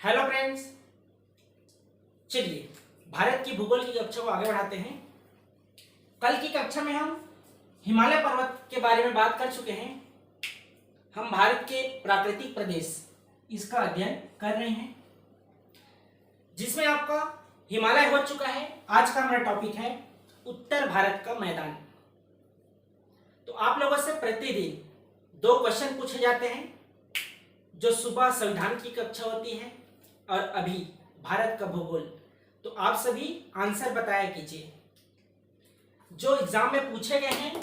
Hello friends, चलिए भारत की भूगोल की कक्षा को आगे बढ़ाते हैं। कल की कक्षा में हम हिमालय पर्वत के बारे में बात कर चुके हैं। हम भारत के प्राकृतिक प्रदेश इसका अध्ययन कर रहे हैं, जिसमें आपका हिमालय हो चुका है। आज का हमारा टॉपिक है उत्तर भारत का मैदान। तो आप लोगों से प्रतिदिन 2 क्वेश्चन पूछे जाते हैं, जो सुबह संविधान की कक्षा होती है और अभी भारत का भूगोल। तो आप सभी आंसर बताया कीजिए। जो एग्जाम में पूछे गए हैं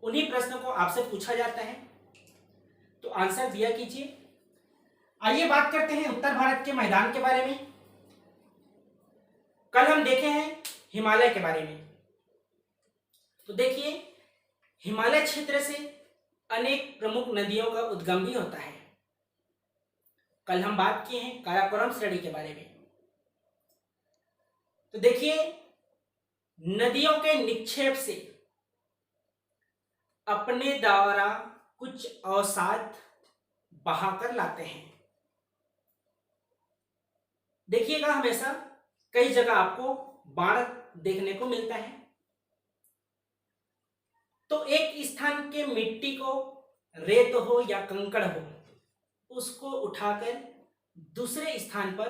उन्हीं प्रश्नों को आपसे पूछा जाता है, तो आंसर दिया कीजिए। आइए बात करते हैं उत्तर भारत के मैदान के बारे में। कल हम देखे हैं हिमालय के बारे में। तो देखिए, हिमालय क्षेत्र से अनेक प्रमुख नदियों का उद्गम भी होता है। कल हम बात किए हैं काराकोरम श्रेणी के बारे में। तो देखिए, नदियों के निक्षेप से अपने द्वारा कुछ अवसाद बहाकर लाते हैं। देखिएगा, हमेशा कई जगह आपको बाढ़ देखने को मिलता है। तो एक स्थान के मिट्टी को, रेत हो या कंकड़ हो, उसको उठाकर दूसरे स्थान पर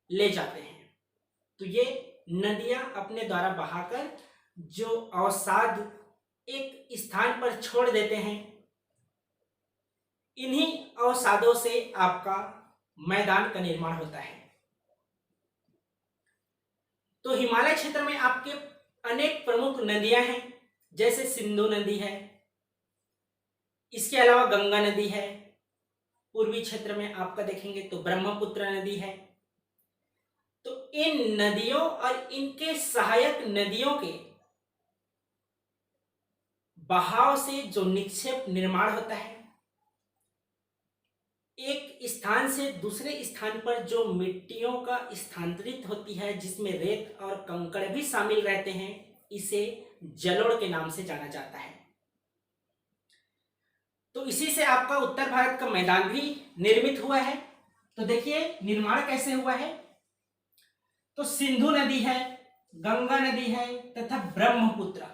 ले जाते हैं। तो ये नदियां अपने द्वारा बहाकर जो अवसाद एक स्थान पर छोड़ देते हैं, इन्हीं अवसादों से आपका मैदान का निर्माण होता है। तो हिमालय क्षेत्र में आपके अनेक प्रमुख नदियां हैं, जैसे सिंधु नदी है, इसके अलावा गंगा नदी है। पूर्वी क्षेत्र में आपका देखेंगे तो ब्रह्मपुत्र नदी है। तो इन नदियों और इनके सहायक नदियों के बहाव से जो निक्षेप निर्माण होता है, एक स्थान से दूसरे स्थान पर जो मिट्टियों का स्थानांतरित होती है, जिसमें रेत और कंकड़ भी शामिल रहते हैं, इसे जलोढ़ के नाम से जाना जाता है। तो इसी से आपका उत्तर भारत का मैदान भी निर्मित हुआ है। तो देखिए, निर्माण कैसे हुआ है। तो सिंधु नदी है, गंगा नदी है तथा ब्रह्मपुत्र।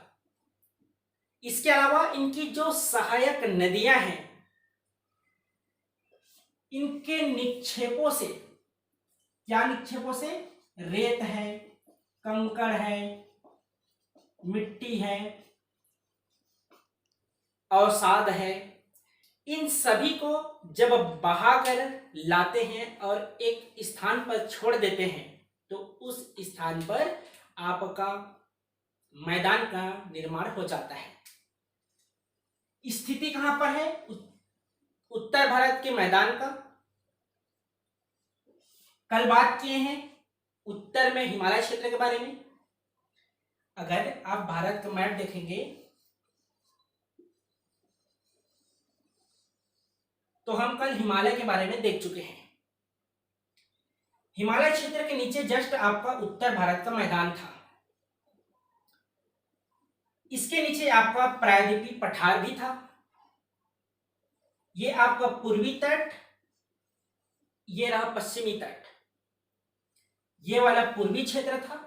इसके अलावा इनकी जो सहायक नदियां हैं, इनके निक्षेपों से, क्या निक्षेपों से, रेत है, कंकड़ है, मिट्टी है, अवसाद है, इन सभी को जब बहाकर लाते हैं और एक स्थान पर छोड़ देते हैं, तो उस स्थान पर आपका मैदान का निर्माण हो जाता है। स्थिति कहां पर है उत्तर भारत के मैदान का। कल बात किए हैं उत्तर में हिमालय क्षेत्र के बारे में। अगर आप भारत का मैप देखेंगे तो हम कल हिमालय के बारे में देख चुके हैं। हिमालय क्षेत्र के नीचे जस्ट आपका उत्तर भारत का मैदान था। इसके नीचे आपका प्रायद्वीपीय पठार भी था। ये आपका पूर्वी तट, ये रहा पश्चिमी तट, ये वाला पूर्वी क्षेत्र था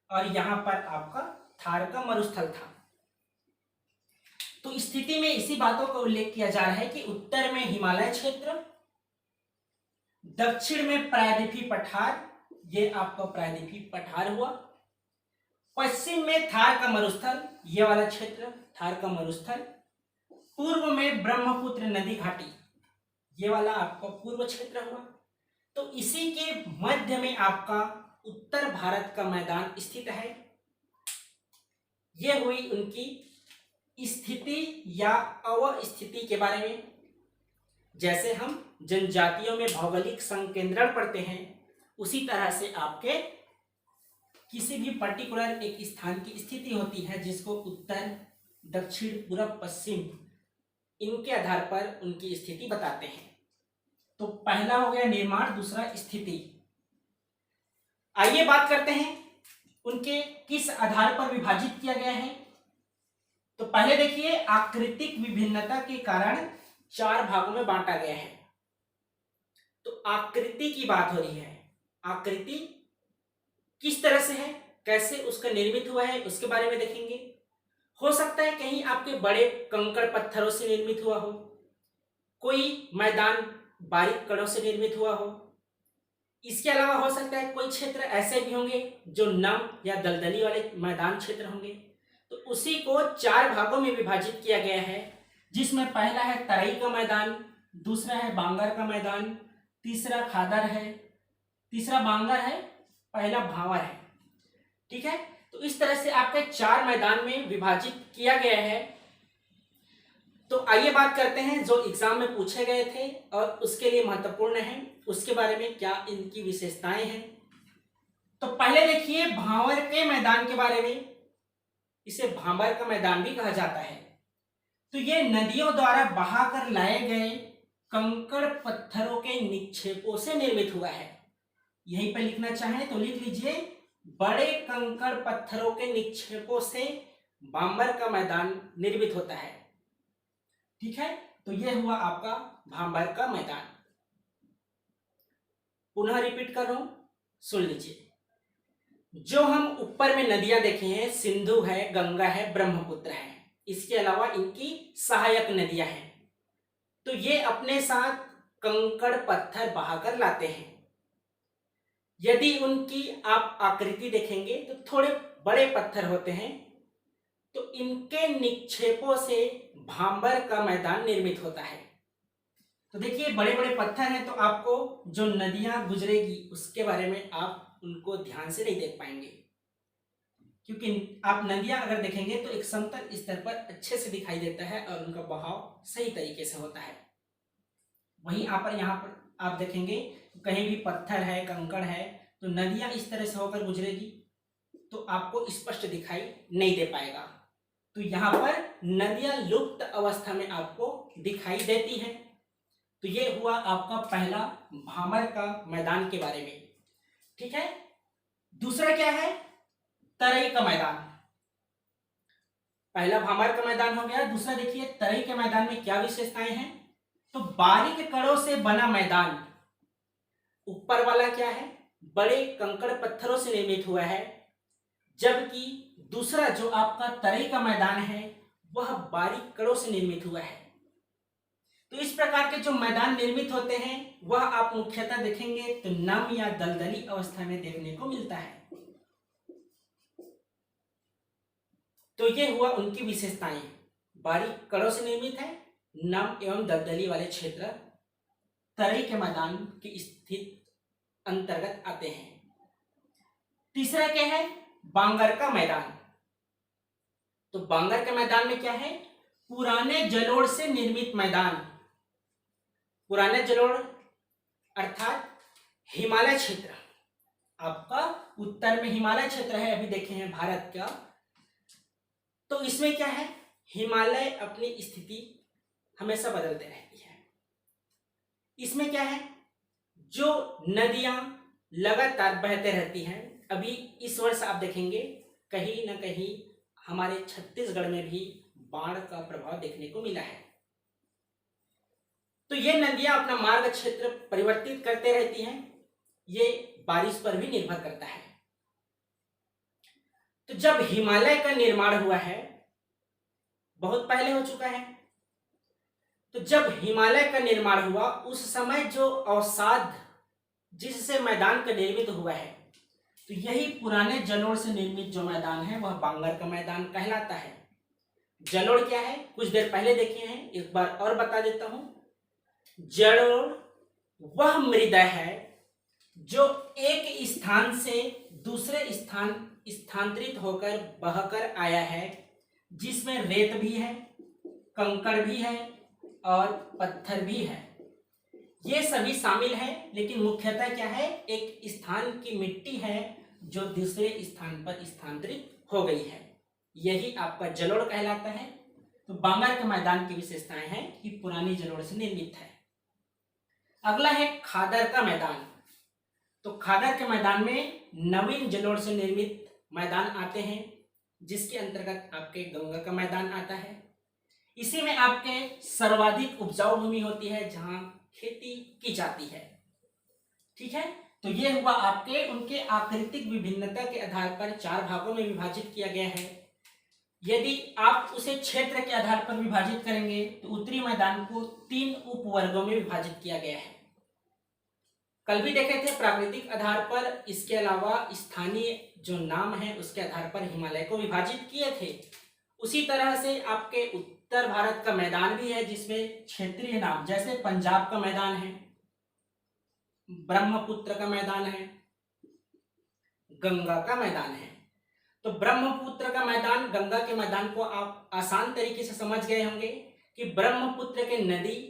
और यहां पर आपका थार का मरुस्थल था। तो स्थिति में इसी बातों का उल्लेख किया जा रहा है कि उत्तर में हिमालय क्षेत्र, दक्षिण में प्रायद्वीपीय पठार, ये आपका प्रायद्वीपीय पठार हुआ, पश्चिम में थार का मरुस्थल, ये वाला क्षेत्र थार का मरुस्थल, पूर्व में ब्रह्मपुत्र नदी घाटी, ये वाला आपका पूर्व क्षेत्र हुआ। तो इसी के मध्य में आपका उत्तर भारत का मैदान स्थित है। यह हुई उनकी स्थिति या अवस्थिति के बारे में। जैसे हम जनजातियों में भौगोलिक संकेंद्रण पढ़ते हैं, उसी तरह से आपके किसी भी पर्टिकुलर एक स्थान की स्थिति होती है, जिसको उत्तर, दक्षिण, पूर्व, पश्चिम, इनके आधार पर उनकी स्थिति बताते हैं। तो पहला हो गया निर्माण, दूसरा स्थिति। आइए बात करते हैं उनके किस आधार पर विभाजित किया गया है। तो पहले देखिए, आकृतिक विभिन्नता के कारण 4 भागों में बांटा गया है। तो आकृति की बात हो रही है। आकृति किस तरह से है, कैसे उसका निर्मित हुआ है, उसके बारे में देखेंगे। हो सकता है कहीं आपके बड़े कंकड़ पत्थरों से निर्मित हुआ हो, कोई मैदान बारीक कणों से निर्मित हुआ हो। इसके अलावा हो सकता है कोई क्षेत्र ऐसे भी होंगे जो नम या दलदली वाले मैदान क्षेत्र होंगे। तो उसी को 4 भागों में विभाजित किया गया है, जिसमें पहला है तराई का मैदान, दूसरा है बांगर का मैदान, तीसरा खादर है, तीसरा बांगर है, पहला भांवर है। ठीक है, तो इस तरह से आपके 4 मैदान में विभाजित किया गया है। तो आइए बात करते हैं जो एग्जाम में पूछे गए थे और उसके लिए महत्वपूर्ण है, उसके बारे में क्या इनकी विशेषताएं हैं। तो पहले देखिए भांवर के मैदान के बारे में। इसे भांवर का मैदान भी कहा जाता है। तो ये नदियों द्वारा बहाकर लाए गए कंकड़ पत्थरों के निक्षेपों से निर्मित हुआ है। यहीं पर लिखना चाहें तो लिख लीजिए, बड़े कंकड़ पत्थरों के निक्षेपों से भांवर का मैदान निर्मित होता है। ठीक है, तो यह हुआ आपका भांवर का मैदान। पुनः रिपीट कर रहा हूं, सुन लीजिए। जो हम ऊपर में नदियां देखे हैं, सिंधु है, गंगा है, ब्रह्मपुत्र है, इसके अलावा इनकी सहायक नदियां हैं। तो ये अपने साथ कंकड़ पत्थर बहाकर लाते हैं। यदि उनकी आप आकृति देखेंगे तो थोड़े बड़े पत्थर होते हैं। तो इनके निक्षेपों से भांवर का मैदान निर्मित होता है। तो देखिए बड़े बड़े पत्थर हैं, तो आपको जो नदियां गुजरेगी उसके बारे में आप उनको ध्यान से नहीं देख पाएंगे, क्योंकि आप नदियां अगर देखेंगे तो एक समतल स्तर पर अच्छे से दिखाई देता है और उनका बहाव सही तरीके से होता है। वहीं यहाँ पर आप देखेंगे कहीं भी पत्थर है, कंकड़ है, तो नदियां इस तरह से होकर गुजरेगी तो आपको स्पष्ट दिखाई नहीं दे पाएगा। तो यहाँ पर नदियां लुप्त अवस्था में आपको दिखाई देती हैं। तो ये हुआ आपका पहला भांवर का मैदान के बारे में। ठीक है, दूसरा क्या है, तराई का मैदान। पहला भांवर का मैदान हो गया, दूसरा देखिए तराई के मैदान में क्या विशेषताएं हैं। तो बारीक कणों से बना मैदान, ऊपर वाला क्या है, बड़े कंकड़ पत्थरों से निर्मित हुआ है, जबकि दूसरा जो आपका तराई का मैदान है वह बारीक कणों से निर्मित हुआ है। तो इस प्रकार के जो मैदान निर्मित होते हैं वह आप मुख्यतः देखेंगे तो नम या दलदली अवस्था में देखने को मिलता है। तो ये हुआ उनकी विशेषताएं, बारीक कणों से निर्मित है, नम एवं दलदली वाले क्षेत्र तराई के मैदान की स्थित अंतर्गत आते हैं। तीसरा क्या है, बांगर का मैदान। तो बांगर के मैदान में क्या है, पुराने जलोढ़ से निर्मित मैदान। पुराने जलोढ़ अर्थात हिमालय क्षेत्र, आपका उत्तर में हिमालय क्षेत्र है, अभी देखे हैं भारत का। तो इसमें क्या है, हिमालय अपनी स्थिति हमेशा बदलते रहती है। इसमें क्या है, जो नदियां लगातार बहते रहती हैं। अभी इस वर्ष आप देखेंगे कहीं ना कहीं हमारे छत्तीसगढ़ में भी बाढ़ का प्रभाव देखने को मिला है। तो ये नदियां अपना मार्ग क्षेत्र परिवर्तित करते रहती हैं, ये बारिश पर भी निर्भर करता है। तो जब हिमालय का निर्माण हुआ है, बहुत पहले हो चुका है, तो जब हिमालय का निर्माण हुआ उस समय जो अवसाद जिससे मैदान का निर्मित हुआ है, तो यही पुराने जलोढ़ से निर्मित जो मैदान है वह बांगर का मैदान कहलाता है। जलोढ़ क्या है, कुछ देर पहले देखे हैं, एक बार और बता देता हूं। जलोढ़ वह मृदा है जो एक स्थान से दूसरे स्थान स्थानांतरित होकर बहकर आया है, जिसमें रेत भी है, कंकड़ भी है और पत्थर भी है। ये सभी शामिल है, लेकिन मुख्यतः क्या है, एक स्थान की मिट्टी है जो दूसरे स्थान पर स्थानांतरित हो गई है, यही आपका जलोढ़ कहलाता है। तो बांगर के मैदान की विशेषताएं हैं कि पुरानी जलोढ़ से निर्मित है। अगला है खादर का मैदान। तो खादर के मैदान में नवीन जलोढ़ से निर्मित मैदान आते हैं, जिसके अंतर्गत आपके गंगा का मैदान आता है। इसी में आपके सर्वाधिक उपजाऊ भूमि होती है, जहां खेती की जाती है। ठीक है, तो ये हुआ आपके उनके आकृतिक विभिन्नता के आधार पर 4 भागों में विभाजित किया गया है। यदि आप उसे क्षेत्र के आधार पर विभाजित करेंगे तो उत्तरी मैदान को 3 उपवर्गों में विभाजित किया गया है। कल भी देखे थे प्राकृतिक आधार पर, इसके अलावा स्थानीय जो नाम है उसके आधार पर हिमालय को विभाजित किए थे। उसी तरह से आपके उत्तर भारत का मैदान भी है जिसमें क्षेत्रीय नाम, जैसे पंजाब का मैदान है, ब्रह्मपुत्र का मैदान है, गंगा का मैदान है। तो ब्रह्मपुत्र का मैदान, गंगा के मैदान को आप आसान तरीके से समझ गए होंगे कि ब्रह्मपुत्र के नदी,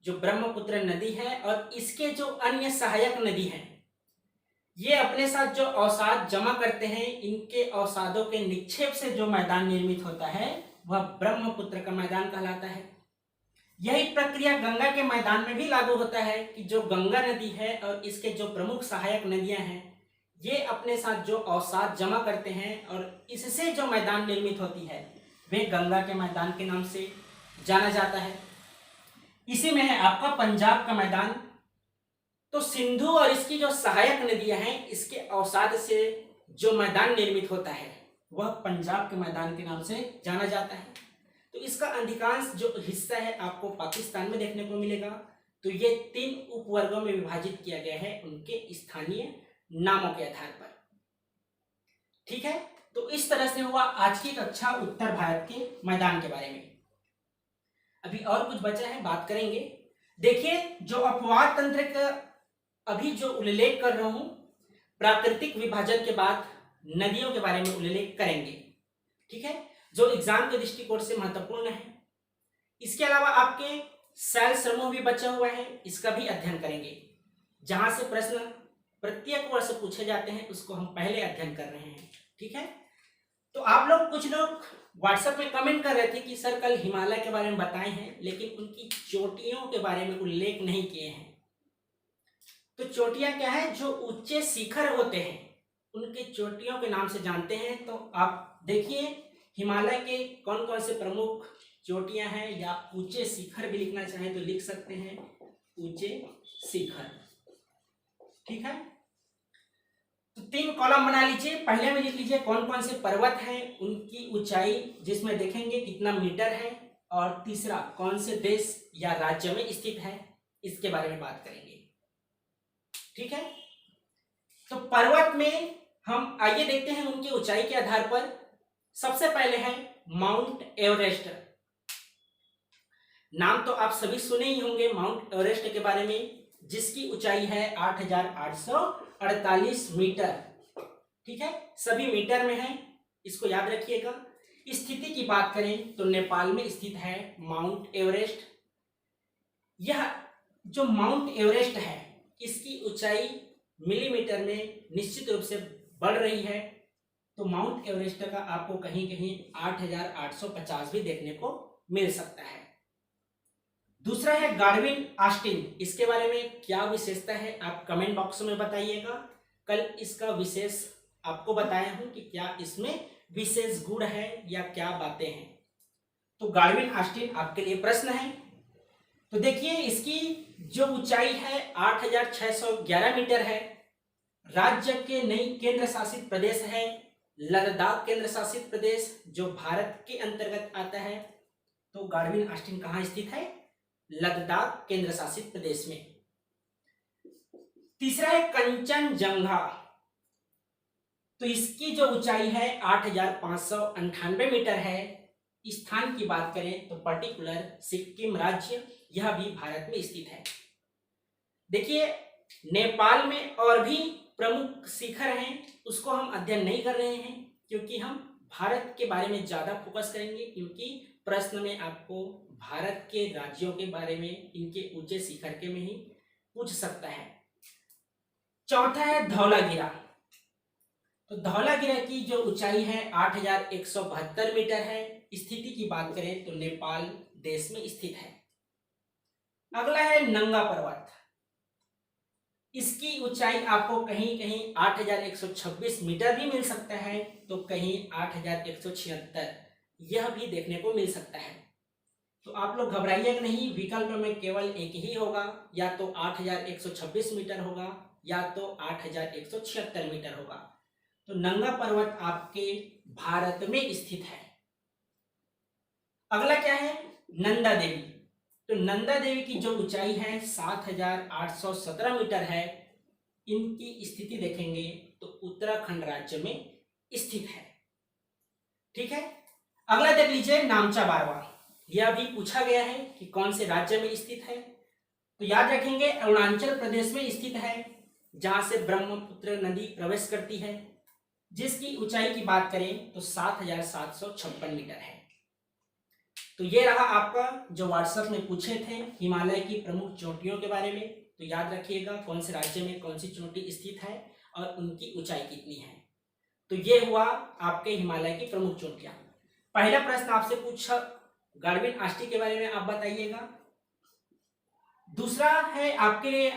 जो ब्रह्मपुत्र नदी है और इसके जो अन्य सहायक नदी हैं, ये अपने साथ जो अवसाद जमा करते हैं, इनके अवसादों के निक्षेप से जो मैदान निर्मित होता है वह ब्रह्मपुत्र का मैदान कहलाता है। यही प्रक्रिया गंगा के मैदान में भी लागू होता है कि जो गंगा नदी है और इसके जो प्रमुख सहायक नदियां हैं, ये अपने साथ जो अवसाद जमा करते हैं और इससे जो मैदान निर्मित होती है वे गंगा के मैदान के नाम से जाना जाता है। इसी में है आपका पंजाब का मैदान। तो सिंधु और इसकी जो सहायक नदियां हैं, इसके अवसाद से जो मैदान निर्मित होता है वह पंजाब के मैदान के नाम से जाना जाता है। तो इसका अधिकांश जो हिस्सा है आपको पाकिस्तान में देखने को मिलेगा। तो ये 3 उपवर्गों में विभाजित किया गया है उनके स्थानीय नामों के आधार पर। ठीक है, तो इस तरह से हुआ आज की कक्षा उत्तर भारत के मैदान के बारे में। अभी और कुछ बचा है, बात करेंगे। देखिए, जो अपवाद तंत्र का अभी जो उल्लेख कर रहा हूं, प्राकृतिक विभाजन के बाद नदियों के बारे में उल्लेख करेंगे। ठीक है, जो एग्जाम के दृष्टिकोण से महत्वपूर्ण है। इसके अलावा आपके शैल समूह भी बचा हुआ है, इसका भी अध्ययन करेंगे। जहां से प्रश्न प्रत्येक वर्ष पूछे जाते हैं उसको हम पहले अध्ययन कर रहे हैं। ठीक है, तो आप लोग कुछ लोग व्हाट्सएप में कमेंट कर रहे थे कि सर कल हिमालय के बारे में बताए हैं लेकिन उनकी चोटियों के बारे में उल्लेख नहीं किए हैं। तो चोटियां क्या है? जो ऊंचे शिखर होते हैं उनके चोटियों के नाम से जानते हैं। तो आप देखिए हिमालय के कौन कौन से प्रमुख चोटियां हैं, या ऊंचे शिखर भी लिखना चाहें तो लिख सकते हैं, ऊंचे शिखर। ठीक है, तो 3 कॉलम बना लीजिए। पहले में लिख लीजिए कौन कौन से पर्वत हैं, उनकी ऊंचाई जिसमें देखेंगे कितना मीटर है, और तीसरा कौन से देश या राज्य में स्थित है, इसके बारे में बात करेंगे। ठीक है, तो पर्वत में हम आइए देखते हैं उनकी ऊंचाई के आधार पर। सबसे पहले है माउंट एवरेस्ट। नाम तो आप सभी सुने ही होंगे माउंट एवरेस्ट के बारे में, जिसकी ऊंचाई है 8,848 मीटर। ठीक है, सभी मीटर में है, इसको याद रखिएगा। स्थिति की बात करें तो नेपाल में स्थित है माउंट एवरेस्ट। यह जो माउंट एवरेस्ट है इसकी ऊंचाई मिलीमीटर में निश्चित रूप से बढ़ रही है। तो माउंट एवरेस्ट का आपको कहीं कहीं 8,850 भी देखने को मिल सकता है। दूसरा है गार्विन ऑस्टिन। इसके बारे में क्या विशेषता है आप कमेंट बॉक्स में बताइएगा। कल इसका विशेष आपको बताया हूं कि क्या इसमें विशेष गुण है या क्या बातें हैं। तो गार्विन ऑस्टिन आपके लिए प्रश्न है। तो देखिए इसकी जो ऊंचाई है 8,611 मीटर है। राज्य के नई केंद्र शासित प्रदेश है लद्दाख केंद्र शासित प्रदेश, जो भारत के अंतर्गत आता है। तो गार्विन ऑस्टिन कहाँ स्थित है? लद्दाख केंद्र शासित प्रदेश में। तीसरा है कंचनजंगा। तो इसकी जो ऊंचाई है 8,598 मीटर है। स्थान की बात करें तो पर्टिकुलर सिक्किम राज्य, यह भी भारत में स्थित है। देखिए नेपाल में और भी प्रमुख शिखर हैं, उसको हम अध्ययन नहीं कर रहे हैं क्योंकि हम भारत के बारे में ज्यादा फोकस करेंगे, क्योंकि प्रश्न में आपको भारत के राज्यों के बारे में इनके ऊंचे शिखर के में ही पूछ सकता है। चौथा है धौलागिरा। तो धौलागिरा की जो ऊंचाई है 8,172 मीटर है। स्थिति की बात करें तो नेपाल देश में स्थित है। अगला है नंगा पर्वत। इसकी ऊंचाई आपको कहीं कहीं 8,126 मीटर भी मिल सकता है, तो कहीं 8,176 यह भी देखने को मिल सकता है। तो आप लोग घबराइएगा नहीं, विकल्प में केवल एक ही होगा, या तो 8,126 मीटर होगा या तो 8,176 मीटर होगा। तो नंगा पर्वत आपके भारत में स्थित है। अगला क्या है, नंदा देवी। तो नंदा देवी की जो ऊंचाई है 7,817 मीटर है। इनकी स्थिति देखेंगे तो उत्तराखंड राज्य में स्थित है। ठीक है, अगला देख लीजिए नामचा बारवा। यह भी पूछा गया है कि कौन से राज्य में स्थित है। तो याद रखेंगे अरुणाचल प्रदेश में स्थित है, जहां से ब्रह्मपुत्र नदी प्रवेश करती है, जिसकी ऊंचाई की बात करें तो 7,756 मीटर है। तो ये रहा आपका जो व्हाट्सएप में पूछे थे हिमालय की प्रमुख चोटियों के बारे में। तो याद रखिएगा कौन से राज्य में कौन सी चोटी स्थित है और उनकी ऊंचाई कितनी है। तो ये हुआ आपके हिमालय की प्रमुख चोटियां। पहला प्रश्न आपसे पूछा गार्विन आष्टी के बारे में, आप बताइएगा। दूसरा है आपके लिए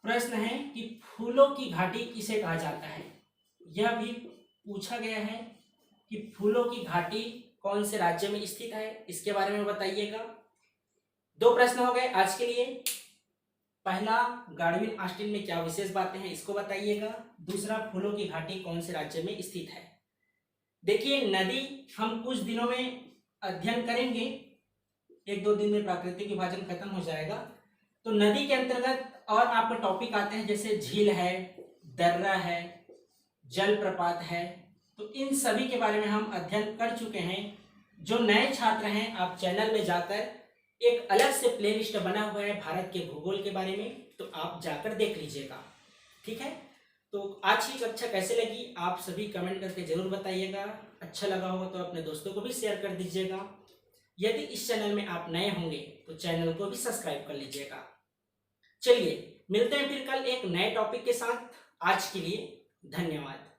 प्रश्न है कि फूलों की घाटी किसे कहा जाता है। यह भी पूछा गया है कि फूलों की घाटी कौन से राज्य में स्थित है, इसके बारे में बताइएगा। 2 प्रश्न हो गए आज के लिए। पहला, गार्विन आस्टिन में क्या विशेष बातें हैं, इसको बताइएगा। दूसरा, फूलों की घाटी कौन से राज्य में स्थित है। देखिए नदी हम कुछ दिनों में अध्ययन करेंगे, 1-2 दिन में प्राकृतिक विभाजन खत्म हो जाएगा। तो नदी के अंतर्गत और आपके टॉपिक आते हैं जैसे झील है, दर्रा है, जलप्रपात है। तो इन सभी के बारे में हम अध्ययन कर चुके हैं। जो नए छात्र हैं आप चैनल में जाकर एक अलग से प्लेलिस्ट बना हुआ है भारत के भूगोल के बारे में, तो आप जाकर देख लीजिएगा। ठीक है, तो आज की कक्षा कैसे लगी आप सभी कमेंट करके जरूर बताइएगा। अच्छा लगा होगा तो अपने दोस्तों को भी शेयर कर दीजिएगा। यदि इस चैनल में आप नए होंगे तो चैनल को भी सब्सक्राइब कर लीजिएगा। चलिए मिलते हैं फिर कल एक नए टॉपिक के साथ। आज के लिए धन्यवाद।